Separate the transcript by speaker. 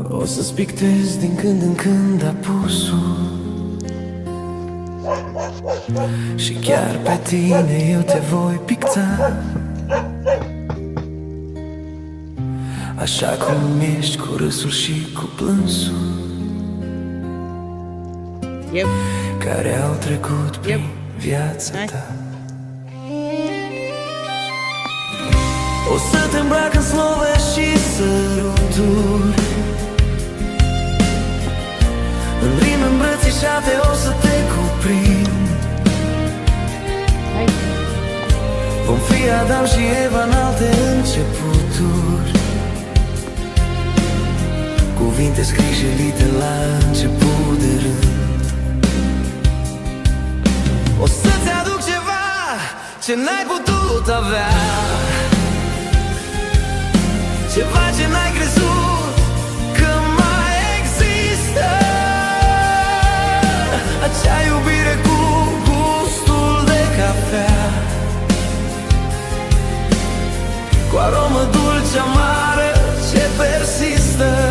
Speaker 1: O să-ți pictez din când în când apusul și chiar pe tine eu te voi picta, așa cum ești, cu râsul și cu plânsul care au trecut prin viața ta. O să te îmbrac în slove și săruturi, în rime îmbrățișate o să te cuprind. Vom fi Adam și Eva în alte începuturi, cuvinte scrijelite la început de rând. O să-ți aduc ceva ce n-ai putut avea, ceva ce n-ai crezut că mai există. Acea iubire cu gustul de cafea, cu aromă dulce amară ce persistă.